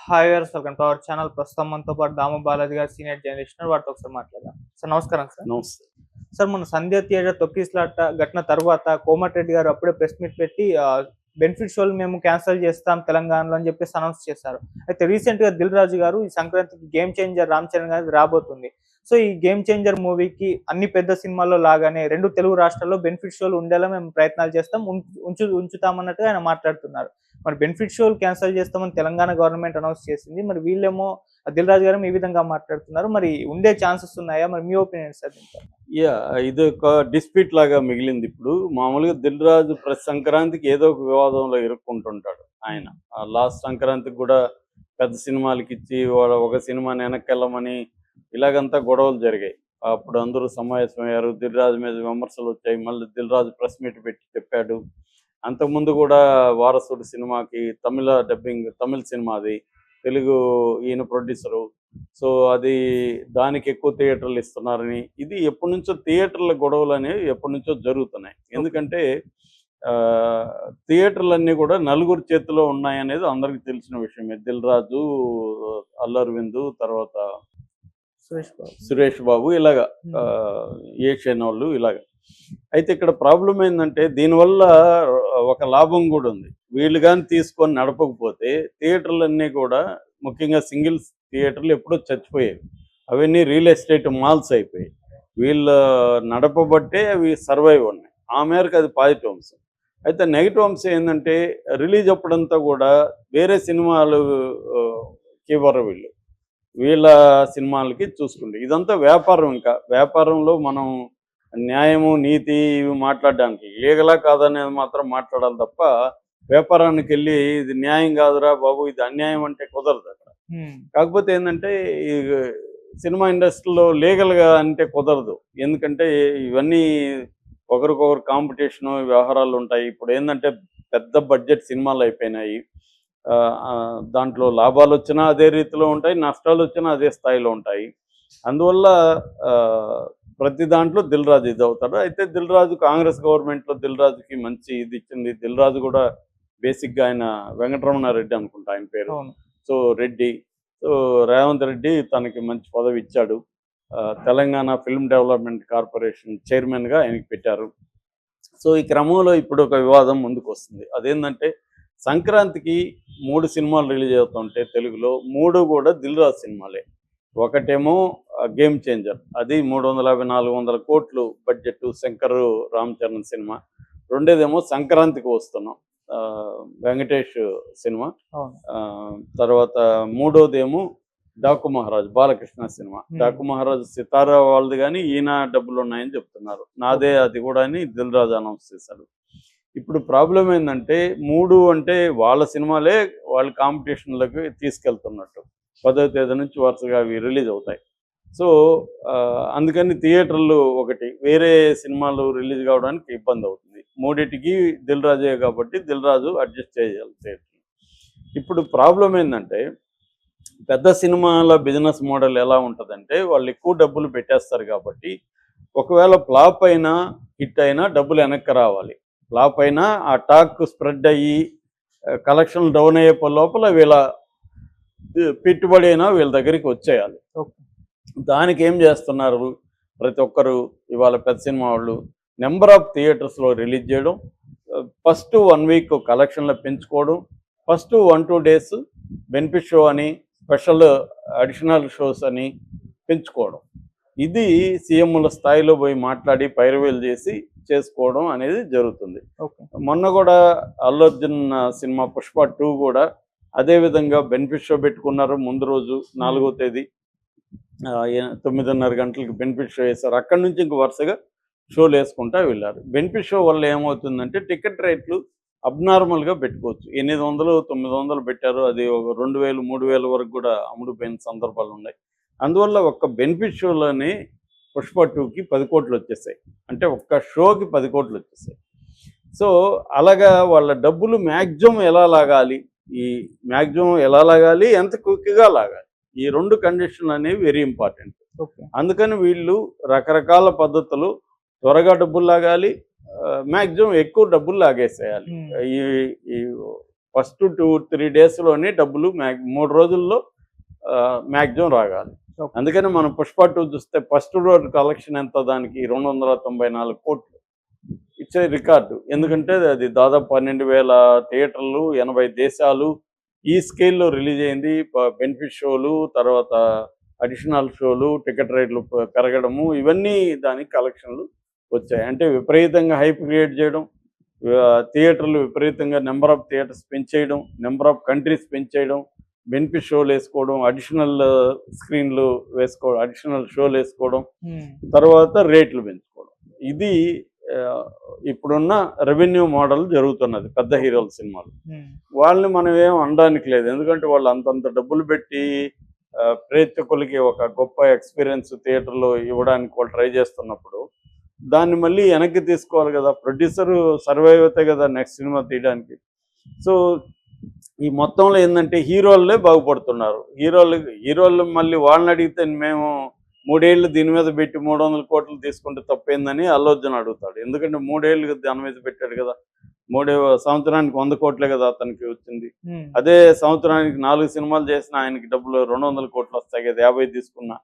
Hi గారు, welcome to our channel. ప్రస్తుతం మనతో పాటు దాము బాలాజీ గారు, సీనియర్ జర్నలిస్ట్, వాటితో ఒకసారి మాట్లాడదాం. సార్ నమస్కారం సార్. నమస్తే. సార్, మన సంధ్య థియేటర్ తొక్కిసలాట ఘటన తర్వాత కోమటిరెడ్డి గారు అప్పుడే ప్రెస్ మీట్ పెట్టి బెనిఫిట్ షోలు మేము క్యాన్సిల్ చేస్తాం తెలంగాణలో అని చెప్పేసి అనౌన్స్ చేశారు. అయితే రీసెంట్ గా దిల్ రాజు గారు ఈ సంక్రాంతికి గేమ్ చేంజర్ రామ్ చరణ్ గారి రాబోతుంది. సో ఈ గేమ్ చేంజర్ మూవీకి అన్ని పెద్ద సినిమాల్లో లాగానే రెండు తెలుగు రాష్ట్రాల్లో బెనిఫిట్ షోలు ఉండేలా మేము ప్రయత్నాలు చేస్తాం, ఉంచుతామన్నట్టుగా ఆయన మాట్లాడుతున్నారు. మరి బెనిఫిట్ షోలు క్యాన్సిల్ చేస్తామని తెలంగాణ గవర్నమెంట్ అనౌన్స్ చేసింది. మరి వీళ్ళేమో దిల్ రాజు గారు ఈ విధంగా మాట్లాడుతున్నారు. మరి ఉండే ఛాన్సెస్ ఉన్నాయా? మరి మీ ఒపీనియన్ సార్ దీంట్లో? ఇది ఒక డిస్ప్యూట్ లాగా మిగిలింది. ఇప్పుడు మామూలుగా దిల్ రాజు ప్రతి సంక్రాంతికి ఏదో ఒక వివాదంలో ఇరుక్కుంటుంటాడు. ఆయన లాస్ట్ సంక్రాంతికి కూడా పెద్ద సినిమాలకి ఇచ్చి ఒక సినిమాని వెనక్కెళ్ళమని ఇలాగంతా గొడవలు జరిగాయి. అప్పుడు అందరూ సమావేశమయ్యారు. దిల్ రాజు మీద విమర్శలు వచ్చాయి. మళ్ళీ దిల్ రాజు ప్రెస్ మీట్ పెట్టి చెప్పాడు. అంతకుముందు కూడా వారసుడు సినిమాకి తమిళ డబ్బింగ్, తమిళ సినిమా అది, తెలుగు ఈయన ప్రొడ్యూసరు. సో అది దానికి ఎక్కువ థియేటర్లు ఇస్తున్నారని, ఇది ఎప్పటి నుంచో థియేటర్ల గొడవలు అనేవి ఎప్పటి నుంచో జరుగుతున్నాయి. ఎందుకంటే థియేటర్లన్నీ కూడా నలుగురు చేతిలో ఉన్నాయనేది అందరికీ తెలిసిన విషయమే. దిల్ రాజు, అల్లు అరవింద్, తర్వాత సురేష్ బాబు, ఇలాగా ఏషియన్ వాళ్ళు ఇలాగా. అయితే ఇక్కడ ప్రాబ్లం ఏంటంటే దీనివల్ల ఒక లాభం కూడా ఉంది. వీళ్ళు కానీ తీసుకొని నడపకపోతే థియేటర్లన్నీ కూడా, ముఖ్యంగా సింగిల్స్ థియేటర్లు ఎప్పుడో చచ్చిపోయాయి. అవన్నీ రియల్ ఎస్టేట్ మాల్స్ అయిపోయాయి. వీళ్ళు నడపబట్టే అవి సర్వైవ్ ఉన్నాయి. ఆ మేరకు అది పాజిటివ్ అంశం. అయితే నెగిటివ్ అంశం ఏంటంటే రిలీజ్ అప్పుడంతా కూడా వేరే సినిమాలు ఇవ్వరు వీళ్ళ సినిమాలకి చూసుకుంటే. ఇదంతా వ్యాపారం. ఇంకా వ్యాపారంలో మనం న్యాయము, నీతి ఇవి మాట్లాడడానికి, లీగలా కాదనేది మాత్రం మాట్లాడాలి తప్ప వ్యాపారానికి వెళ్ళి ఇది న్యాయం కాదురా బాబు, ఇది అన్యాయం అంటే కుదరదు అక్కడ. కాకపోతే ఏంటంటే ఈ సినిమా ఇండస్ట్రీలో లీగల్గా అంటే కుదరదు. ఎందుకంటే ఇవన్నీ ఒకరికొకరు కాంపిటీషను, వ్యవహారాలు ఉంటాయి. ఇప్పుడు ఏంటంటే పెద్ద బడ్జెట్ సినిమాలు అయిపోయినాయి. దాంట్లో లాభాలు వచ్చినా అదే రీతిలో ఉంటాయి, నష్టాలు వచ్చినా అదే స్థాయిలో ఉంటాయి. అందువల్ల ప్రతి దాంట్లో దిల్ రాజు ఇది అవుతాడు. అయితే దిల్ రాజు కాంగ్రెస్ గవర్నమెంట్లో దిల్ రాజుకి మంచి ఇది ఇచ్చింది. దిల్ రాజు కూడా బేసిక్గా ఆయన వెంకటరమణారెడ్డి అనుకుంటా ఆయన పేరు. సో రెడ్డి, సో రేవంత్ రెడ్డి తనకి మంచి పదవి ఇచ్చాడు. తెలంగాణ ఫిల్మ్ డెవలప్మెంట్ కార్పొరేషన్ చైర్మన్గా ఆయనకి పెట్టారు. సో ఈ క్రమంలో ఇప్పుడు ఒక వివాదం ముందుకు వస్తుంది. అదేంటంటే సంక్రాంతికి 3 సినిమాలు రిలీజ్ అవుతుంటే తెలుగులో 3 కూడా దిల్ రాజు సినిమాలే. ఒకటేమో గేమ్ చేంజర్, అది 350-400 కోట్లు బడ్జెట్, శంకర్ రామ్ చరణ్ సినిమా. రెండేదేమో సంక్రాంతికి వస్తున్నాం, వెంకటేష్ సినిమా. తర్వాత మూడోదేమో డాకు మహారాజ్, బాలకృష్ణ సినిమా. డాకు మహారాజ్ సితారా వాళ్ళది, కానీ ఈయన డబ్బులు ఉన్నాయని చెప్తున్నారు. నాదే అది కూడా అని దిల్ రాజు అనౌన్స్ చేశాడు. ఇప్పుడు ప్రాబ్లం ఏంటంటే 3 అంటే వాళ్ళ సినిమాలే వాళ్ళ కాంపిటీషన్లకు తీసుకెళ్తున్నట్టు. 10వ తేదీ నుంచి వరుసగా అవి రిలీజ్ అవుతాయి. సో అందుకని థియేటర్లు ఒకటి, వేరే సినిమాలు రిలీజ్ కావడానికి ఇబ్బంది అవుతుంది. మూడింటికి దిల్ రాజే కాబట్టి దిల్ రాజు అడ్జస్ట్ చేయాలి థియేటర్. ఇప్పుడు ప్రాబ్లం ఏంటంటే పెద్ద సినిమాల బిజినెస్ మోడల్ ఎలా ఉంటుందంటే వాళ్ళు ఎక్కువ డబ్బులు పెట్టేస్తారు కాబట్టి ఒకవేళ ఫ్లాప్ అయినా హిట్ అయినా డబ్బులు వెనక్కి రావాలి. ఫ్లాప్ అయినా ఆ టాక్ స్ప్రెడ్ అయ్యి కలెక్షన్ డౌన్ అయ్యే లోపల వీళ్ళ పెట్టుబడి అయినా వీళ్ళ దగ్గరికి వచ్చేయాలి. దానికి ఏం చేస్తున్నారు ప్రతి ఒక్కరు ఇవాళ పెద్ద సినిమా వాళ్ళు, నెంబర్ ఆఫ్ థియేటర్స్లో రిలీజ్ చేయడం, ఫస్ట్ 1 వీక్ కలెక్షన్లో పెంచుకోవడం, ఫస్ట్ 1-2 డేస్ బెనిఫిట్ షో అని, స్పెషల్ అడిషనల్ షోస్ అని పెంచుకోవడం. ఇది సీఎంల స్థాయిలో పోయి మాట్లాడి పైరవేలు చేసి చేసుకోవడం అనేది జరుగుతుంది. మొన్న కూడా అల్లు అర్జున్ సినిమా పుష్ప 2 కూడా అదేవిధంగా బెనిఫిట్ షో పెట్టుకున్నారు. ముందు రోజు 4వ తేదీ 9:30 గంటలకు బెనిఫిట్ షో వేశారు. అక్కడి నుంచి ఇంక వరుసగా షోలు వేసుకుంటా వెళ్ళారు. బెనిఫిట్ షో వల్ల ఏమవుతుందంటే టికెట్ రేట్లు అబ్నార్మల్గా పెట్టుకోవచ్చు. 800-900 పెట్టారు. అది ఒక 2000-3000 వరకు కూడా అమ్ముడుపోయిన సందర్భాలు ఉన్నాయి. అందువల్ల ఒక్క బెనిఫిట్ షోలోనే పుష్ప 2కి 10 కోట్లు వచ్చేసాయి. అంటే ఒక్క షోకి 10 కోట్లు వచ్చేసాయి. సో అలాగా వాళ్ళ డబ్బులు మ్యాక్సిమం ఎలా లాగాలి, ఎంత క్విక్గా లాగాలి, ఈ 2 కండిషన్లు అనేవి వెరీ ఇంపార్టెంట్. అందుకని వీళ్ళు రకరకాల పద్ధతులు, త్వరగా డబ్బులు లాగాలి, మ్యాక్సిమం ఎక్కువ డబ్బులు లాగేసేయాలి. ఈ ఫస్ట్ 2-3 డేస్లోనే డబ్బులు 3 రోజుల్లో మ్యాక్సిమం రాగాలి. అందుకని మనం పుష్ప 2 చూస్తే ఫస్ట్ రోజు కలెక్షన్ ఎంత, దానికి 294 కోట్లు. It's a record. ఎందుకంటే అది దాదాపు 12,000 థియేటర్లు, 80 దేశాలు ఈ స్కేల్లో రిలీజ్ అయింది. బెనిఫిట్ షోలు, తర్వాత అడిషనల్ షోలు, టికెట్ రేట్లు పెరగడము, ఇవన్నీ దానికి కలెక్షన్లు వచ్చాయి. అంటే విపరీతంగా హైప్ క్రియేట్ చేయడం, థియేటర్లు విపరీతంగా నెంబర్ ఆఫ్ థియేటర్స్ పెంచేయడం, నెంబర్ ఆఫ్ కంట్రీస్ పెంచేయడం, బెనిఫిట్ షోలు వేసుకోవడం, అడిషనల్ స్క్రీన్లు వేసుకోవడం, అడిషనల్ షోలు వేసుకోవడం, తర్వాత రేట్లు పెంచుకోవడం. ఇది ఇప్పుడున్న రెవెన్యూ మోడల్ జరుగుతున్నది పెద్ద హీరోల సినిమాలు. వాళ్ళని మనం ఏం అనడానికి లేదు, ఎందుకంటే వాళ్ళు అంతంత డబ్బులు పెట్టి ప్రేక్షకులకి ఒక గొప్ప ఎక్స్పీరియన్స్ థియేటర్లో ఇవ్వడానికి వాళ్ళు ట్రై చేస్తున్నప్పుడు దాన్ని మళ్ళీ వెనక్కి తీసుకోవాలి కదా. ప్రొడ్యూసరు సర్వైవ్ అవుతాయి కదా నెక్స్ట్ సినిమా తీయడానికి. సో ఈ మొత్తంలో ఏంటంటే హీరోలే బాగుపడుతున్నారు. హీరోలు మళ్ళీ వాళ్ళని అడిగితే మేము 3 ఏళ్ళు దీని మీద పెట్టి 300 కోట్లు తీసుకుంటే తప్పేందని అల్లు అర్జున్ అడుగుతాడు. ఎందుకంటే 3 ఏళ్ళు దాని మీద పెట్టాడు కదా. 3 సంవత్సరానికి 100 కోట్లే కదా అతనికి వచ్చింది. అదే సంవత్సరానికి 4 సినిమాలు చేసిన ఆయనకి డబ్బులు 200 కోట్లు వస్తాయి కదా 50 తీసుకున్నా.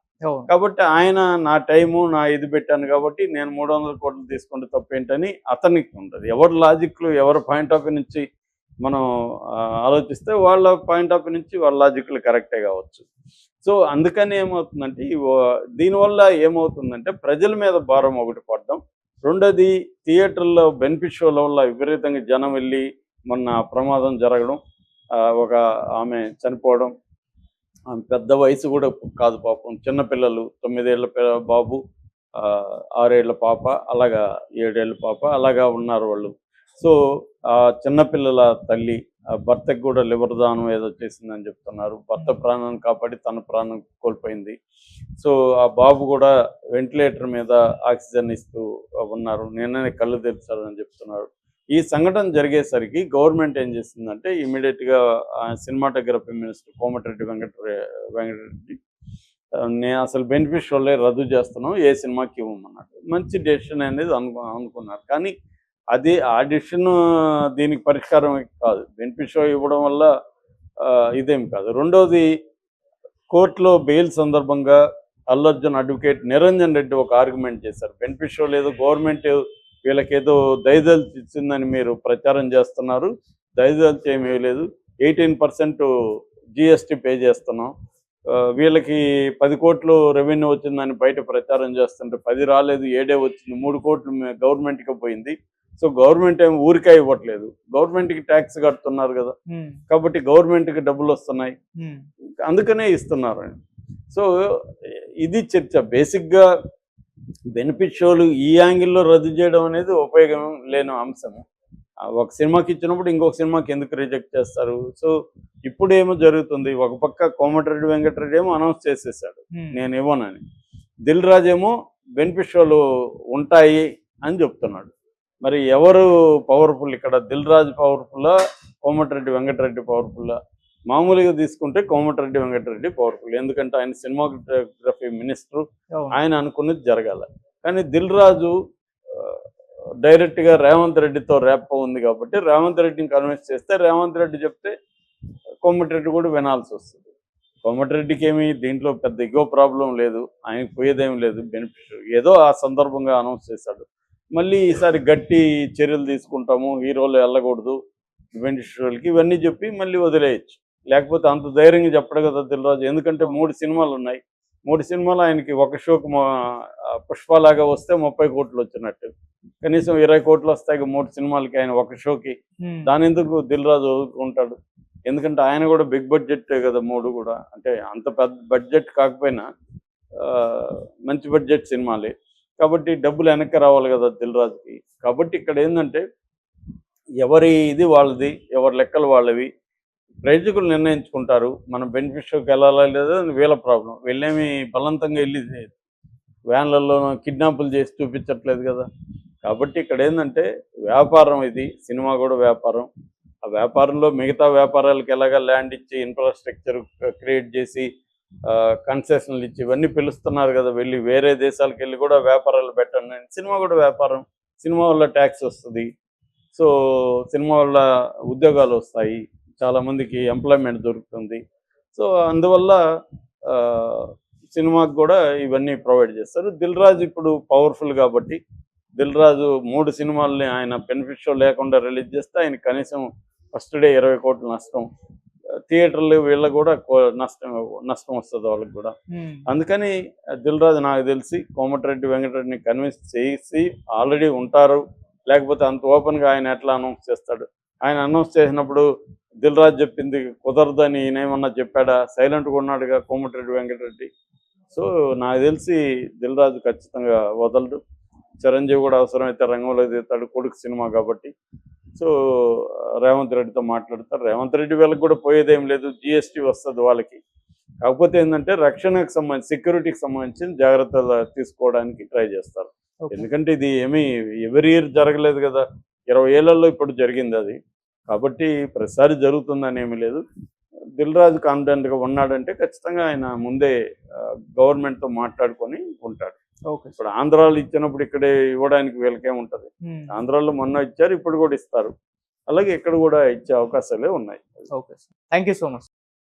కాబట్టి ఆయన నా టైము నా ఇది పెట్టాను కాబట్టి నేను 300 కోట్లు తీసుకుంటే తప్పేంటని అతనికి ఉంటుంది. ఎవరి లాజిక్లు ఎవరి పాయింట్ ఆఫ్ వ్యూ నుంచి మనం ఆలోచిస్తే వాళ్ళ పాయింట్ ఆఫ్ వ్యూ నుంచి వాళ్ళ లాజిక్లు కరెక్టే కావచ్చు. సో అందుకని ఏమవుతుందంటే దీనివల్ల ఏమవుతుందంటే ప్రజల మీద భారం ఒకటి పడడం, రెండోది థియేటర్లో బెనిఫిట్ షోల వల్ల విపరీతంగా జనం వెళ్ళి మొన్న ప్రమాదం జరగడం, ఒక ఆమె చనిపోవడం, ఆమె పెద్ద వయసు కూడా కాదు పాపం, చిన్నపిల్లలు 9 ఏళ్ల బాబు, 6 ఏళ్ల పాప, అలాగా 7 ఏళ్ల పాప, అలాగా ఉన్నారు వాళ్ళు. సో ఆ చిన్నపిల్లల తల్లి భర్తకు కూడా లివర్ దానం ఏదో చేసిందని చెప్తున్నారు. భర్త ప్రాణాన్ని కాపాడి తన ప్రాణం కోల్పోయింది. సో ఆ బాబు కూడా వెంటిలేటర్ మీద ఆక్సిజన్ ఇస్తూ ఉన్నారు, నిన్ననే కళ్ళు తెరిచారని చెప్తున్నారు. ఈ సంఘటన జరిగేసరికి గవర్నమెంట్ ఏం చేసిందంటే ఇమీడియట్గా సినిమాటోగ్రఫీ మినిస్టర్ కోమటిరెడ్డి వెంకటరెడ్డి నేను అసలు బెనిఫిట్ షోలే రద్దు చేస్తున్నాం, ఏ సినిమాకి ఇవ్వమన్నాడు. మంచి డెసిషన్ అనేది అనుకున్నారు. కానీ అది ఆ డెసిషన్ దీనికి పరిష్కారం కాదు. బెనిఫిట్ షో ఇవ్వడం వల్ల ఇదేం కాదు. రెండోది, కోర్టులో బెయిల్ సందర్భంగా అల్లు అర్జున్ అడ్వకేట్ నిరంజన్ రెడ్డి ఒక ఆర్గ్యుమెంట్ చేశారు. బెనిఫిట్ షో లేదు, గవర్నమెంట్ వీళ్ళకేదో దయదలిచి ఇచ్చిందని మీరు ప్రచారం చేస్తున్నారు. దయదలిచి ఏమీ లేదు, 18% GST పే చేస్తున్నాం. వీళ్ళకి 10 కోట్లు రెవెన్యూ వచ్చిందని బయట ప్రచారం చేస్తుంటే 10 రాలేదు, 7 వచ్చింది, 3 కోట్లు గవర్నమెంట్కి పోయింది. సో గవర్నమెంట్ ఏమి ఊరికే ఇవ్వట్లేదు, గవర్నమెంట్కి ట్యాక్స్ కడుతున్నారు కదా, కాబట్టి గవర్నమెంట్కి డబ్బులు వస్తున్నాయి, అందుకనే ఇస్తున్నారు. సో ఇది చర్చ. బేసిక్గా బెనిఫిట్ షోలు ఈ యాంగిల్లో రద్దు చేయడం అనేది ఉపయోగం లేని అంశము. ఒక సినిమాకి ఇచ్చినప్పుడు ఇంకొక సినిమాకి ఎందుకు రిజెక్ట్ చేస్తారు? సో ఇప్పుడు ఏమో జరుగుతుంది, ఒక పక్క కోమటిరెడ్డి వెంకటరెడ్డి ఏమో అనౌన్స్ చేసేసాడు నేను ఇవ్వనని, దిల్ రాజు ఏమో బెనిఫిట్ షోలు ఉంటాయి అని చెప్తున్నాడు. మరి ఎవరు పవర్ఫుల్ ఇక్కడ? దిల్ రాజు పవర్ఫుల్లా, కోమటిరెడ్డి వెంకటరెడ్డి పవర్ఫుల్లా? మామూలుగా తీసుకుంటే కోమటిరెడ్డి వెంకటరెడ్డి పవర్ఫుల్, ఎందుకంటే ఆయన సినిమాటోగ్రఫీ మినిస్టర్, ఆయన అనుకున్నది జరగాల. కానీ దిల్ రాజు డైరెక్ట్గా రేవంత్ రెడ్డితో ర్యాప్ ఉంది కాబట్టి రేవంత్ రెడ్డిని కన్విన్స్ చేస్తే రేవంత్ రెడ్డి చెప్తే కోమటిరెడ్డి కూడా వినాల్సి వస్తుంది. కోమటిరెడ్డికి ఏమి దీంట్లో పెద్ద ఇగో ప్రాబ్లం లేదు, ఆయనకు పోయేదేం లేదు. బెనిఫిట్ ఏదో ఆ సందర్భంగా అనౌన్స్ చేశాడు. మళ్ళీ ఈసారి గట్టి చర్యలు తీసుకుంటాము, హీరోలు వెళ్ళకూడదు బెనిఫిట్ షోలకి, ఇవన్నీ చెప్పి మళ్ళీ వదిలేయచ్చు. లేకపోతే అంత ధైర్యంగా చెప్పడు కదా దిల్ రాజు, ఎందుకంటే 3 సినిమాలు ఉన్నాయి. 3 సినిమాలు ఆయనకి ఒక షోకి పుష్పలాగా వస్తే 30 కోట్లు వచ్చినట్టు, కనీసం 20 కోట్లు వస్తాయి 3 సినిమాలకి ఆయన ఒక షోకి. దాని ఎందుకు దిల్ రాజు ఉంటాడు? ఎందుకంటే ఆయన కూడా బిగ్ బడ్జెట్ కదా 3 కూడా, అంటే అంత పెద్ద బడ్జెట్ కాకపోయినా మంచి బడ్జెట్ సినిమాలే కాబట్టి డబ్బులు వెనక్కి రావాలి కదా దిల్ రాజుకి. కాబట్టి ఇక్కడ ఏంటంటే ఎవరి ఇది వాళ్ళది, ఎవరి లెక్కలు వాళ్ళవి, ప్రేక్షకులు నిర్ణయించుకుంటారు మనం బెనిఫిట్ షోకి వెళ్ళాలా లేదా వీళ్ళ ప్రాబ్లం. వీళ్ళేమి బలవంతంగా వెళ్ళి వ్యాన్లలో కిడ్నాపులు చేసి చూపించట్లేదు కదా. కాబట్టి ఇక్కడ ఏంటంటే వ్యాపారం, ఇది సినిమా కూడా వ్యాపారం. ఆ వ్యాపారంలో మిగతా వ్యాపారాలకు ఎలాగా ల్యాండ్ ఇచ్చి ఇన్ఫ్రాస్ట్రక్చర్ క్రియేట్ చేసి కన్సెషన్లు ఇచ్చి ఇవన్నీ పిలుస్తున్నారు కదా, వెళ్ళి వేరే దేశాలకు వెళ్ళి కూడా వ్యాపారాలు పెట్టండి. సినిమా కూడా వ్యాపారం, సినిమా వల్ల ట్యాక్స్ వస్తుంది, సో సినిమా వల్ల ఉద్యోగాలు వస్తాయి, చాలా మందికి ఎంప్లాయ్మెంట్ దొరుకుతుంది. సో అందువల్ల ఆ, సినిమాకి కూడా ఇవన్నీ ప్రొవైడ్ చేస్తారు. దిల్ రాజు ఇప్పుడు పవర్ఫుల్ కాబట్టి దిల్ రాజు 3 సినిమాల్ని ఆయన బెనిఫిట్ షో లేకుండా రిలీజ్ చేస్తే ఆయన కనీసం ఫస్ట్ డే 20 కోట్ల నష్టం. థియేటర్లు వీళ్ళకు కూడా నష్టం వస్తుంది వాళ్ళకి కూడా. అందుకని దిల్ రాజు నాకు తెలిసి కోమటిరెడ్డి వెంకటరెడ్డిని కన్విన్స్ చేసి ఆల్రెడీ ఉంటారు. లేకపోతే అంత ఓపెన్గా ఆయన ఎట్లా అనౌన్స్ చేస్తాడు? ఆయన అనౌన్స్ చేసినప్పుడు దిల్ రాజు చెప్పింది కుదరదని ఈయనేమన్నా చెప్పాడా? సైలెంట్గా ఉన్నాడుగా కోమటిరెడ్డి వెంకటరెడ్డి. సో నాకు తెలిసి దిల్ రాజు ఖచ్చితంగా వదలడు. చిరంజీవి కూడా అవసరమైతే రంగంలో దిగుతాడు, కొడుకు సినిమా కాబట్టి. సో రేవంత్ రెడ్డితో మాట్లాడతారు. రేవంత్ రెడ్డి వీళ్ళకి కూడా పోయేదేం లేదు, జిఎస్టీ వస్తుంది వాళ్ళకి. కాకపోతే ఏంటంటే రక్షణకు సంబంధించి, సెక్యూరిటీకి సంబంధించిన జాగ్రత్తలు తీసుకోవడానికి ట్రై చేస్తారు. ఎందుకంటే ఇది ఏమీ ఎవరి ఇయర్ జరగలేదు కదా, 20 ఏళ్లలో ఇప్పుడు జరిగింది అది. కాబట్టి ప్రతిసారి జరుగుతుందని ఏమీ లేదు. దిల్ రాజు కాన్ఫిడెంట్గా ఉన్నాడంటే ఖచ్చితంగా ఆయన ముందే గవర్నమెంట్తో మాట్లాడుకొని ఉంటాడు. ఇప్పుడు ఆంధ్రాలో ఇచ్చినప్పుడు ఇక్కడే ఇవ్వడానికి వీళ్ళకేముంటది? ఆంధ్రాలో మొన్న ఇచ్చారు, ఇప్పుడు కూడా ఇస్తారు. అలాగే ఇక్కడ కూడా ఇచ్చే అవకాశాలే ఉన్నాయి. Okay sir, thank you so much.